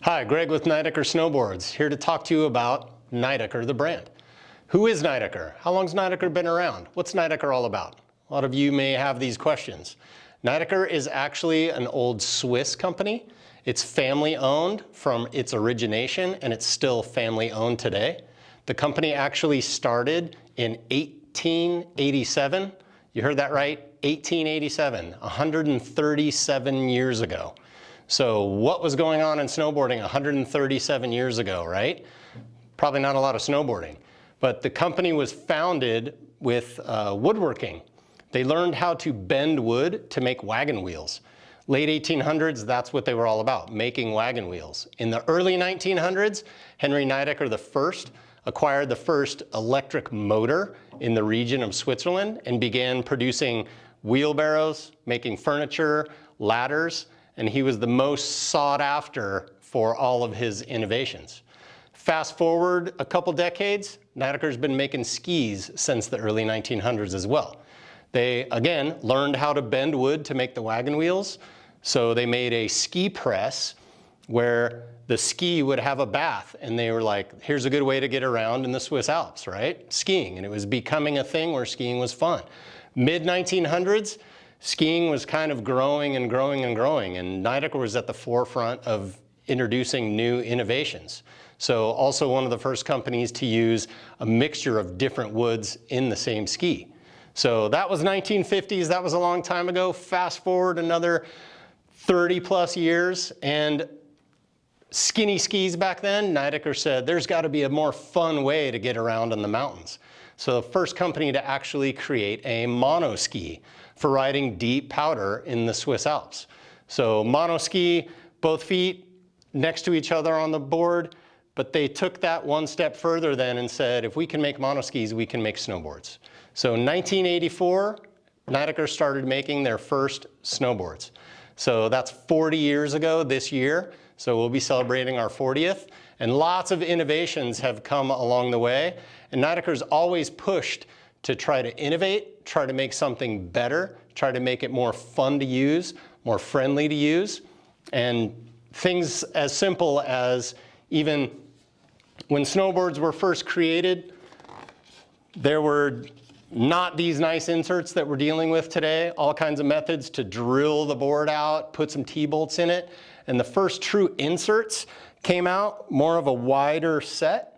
Hi, Greg with Nidecker Snowboards, here to talk to you about Nidecker, the brand. Who is Nidecker? How long's Nidecker been around? What's Nidecker all about? A lot of you may have these questions. Nidecker is actually an old Swiss company. It's family owned from its origination, and it's still family owned today. The company actually started in 1887. You heard that right, 1887, 137 years ago. So what was going on in snowboarding 137 years ago, right? Probably not a lot of snowboarding. But the company was founded with woodworking. They learned how to bend wood to make wagon wheels. Late 1800s, that's what they were all about, making wagon wheels. In the early 1900s, Henry Nidecker I acquired the first electric motor in the region of Switzerland and began producing wheelbarrows, making furniture, ladders, and he was the most sought after for all of his innovations. Fast forward a couple decades, Nidecker's been making skis since the early 1900s as well. They, again, learned how to bend wood to make the wagon wheels, so they made a ski press where the ski would have a bath, and they were like, here's a good way to get around in the Swiss Alps, right? Skiing, and it was becoming a thing where skiing was fun. Mid-1900s, skiing was kind of growing and growing and growing, and Nidecker was at the forefront of introducing new innovations. So also one of the first companies to use a mixture of different woods in the same ski. So that was 1950s, that was a long time ago. Fast forward another 30 plus years, and skinny skis back then, Nidecker said, there's got to be a more fun way to get around in the mountains. So the first company to actually create a mono ski for riding deep powder in the Swiss Alps. So mono ski, both feet next to each other on the board, but they took that one step further then and said, if we can make mono skis, we can make snowboards. So in 1984, Nidecker started making their first snowboards. So that's 40 years ago this year. So we'll be celebrating our 40th. And lots of innovations have come along the way. And Nidecker's always pushed to try to innovate, try to make something better, try to make it more fun to use, more friendly to use. And things as simple as even when snowboards were first created, there were not these nice inserts that we're dealing with today, all kinds of methods to drill the board out, put some T-bolts in it. And the first true inserts came out more of a wider set.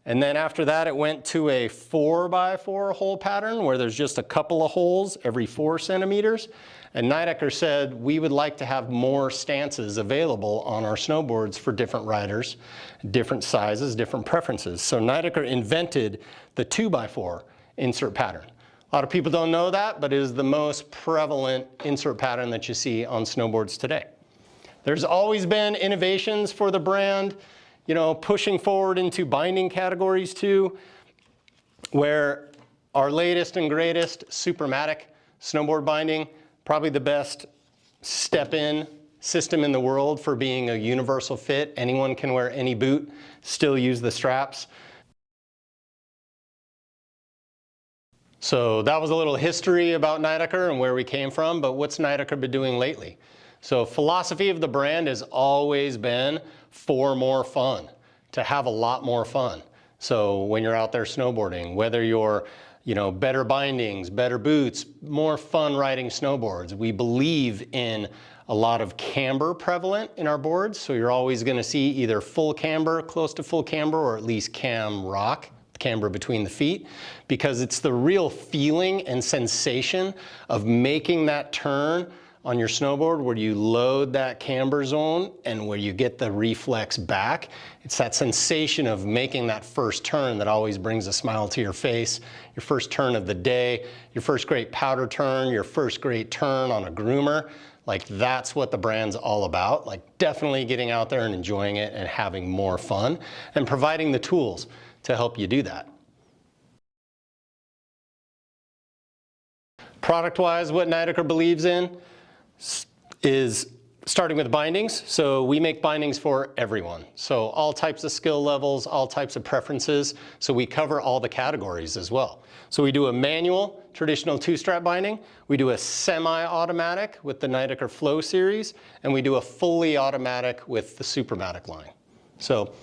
And then after that, it went to a 4x4 hole pattern where there's just a couple of holes every 4 centimeters. And Nidecker said, we would like to have more stances available on our snowboards for different riders, different sizes, different preferences. So Nidecker invented the 2x4 insert pattern. A lot of people don't know that, but it is the most prevalent insert pattern that you see on snowboards today. There's always been innovations for the brand, you know, pushing forward into binding categories too, where our latest and greatest Supermatic snowboard binding, probably the best step-in system in the world for being a universal fit. Anyone can wear any boot, still use the straps. So that was a little history about Nidecker and where we came from, but what's Nidecker been doing lately? So philosophy of the brand has always been for more fun, to have a lot more fun. So when you're out there snowboarding, whether you're, better bindings, better boots, more fun riding snowboards. We believe in a lot of camber prevalent in our boards. So you're always going to see either full camber, close to full camber, or at least cam rock, camber between the feet, because it's the real feeling and sensation of making that turn on your snowboard where you load that camber zone and where you get the reflex back. It's that sensation of making that first turn that always brings a smile to your face. Your first turn of the day, your first great powder turn, your first great turn on a groomer. Like, that's what the brand's all about. Like, definitely getting out there and enjoying it and having more fun and providing the tools to help you do that. Product-wise, what Nidecker believes in is starting with bindings. So we make bindings for everyone. So all types of skill levels, all types of preferences. So we cover all the categories as well. So we do a manual, traditional two-strap binding. We do a semi-automatic with the Nidecker Flow series. And we do a fully automatic with the Supermatic line. So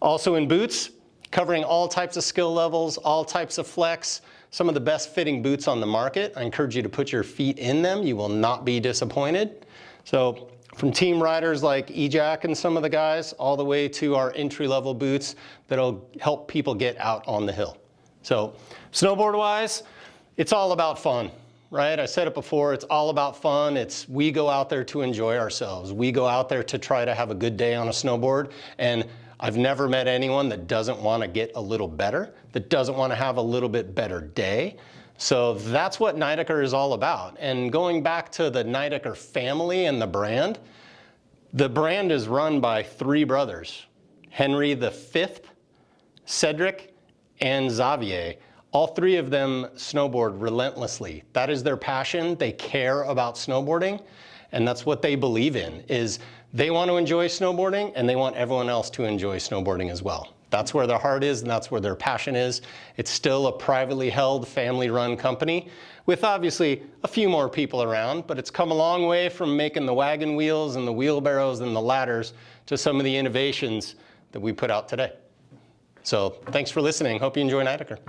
also in boots, covering all types of skill levels, all types of flex, some of the best fitting boots on the market. I encourage you to put your feet in them. You will not be disappointed. So from team riders like EJack and some of the guys, all the way to our entry-level boots that'll help people get out on the hill. So snowboard-wise, it's all about fun, right? I said it before, it's all about fun. We go out there to enjoy ourselves. We go out there to try to have a good day on a snowboard, and I've never met anyone that doesn't want to get a little better, that doesn't want to have a little bit better day. So that's what Nidecker is all about. And going back to the Nidecker family and the brand is run by three brothers, Henry V, Cedric, and Xavier. All three of them snowboard relentlessly. That is their passion. They care about snowboarding, and that's what they believe in, is they want to enjoy snowboarding and they want everyone else to enjoy snowboarding as well. That's where their heart is and that's where their passion is. It's still a privately held, family-run company with obviously a few more people around, but it's come a long way from making the wagon wheels and the wheelbarrows and the ladders to some of the innovations that we put out today. So thanks for listening. Hope you enjoy Nidecker.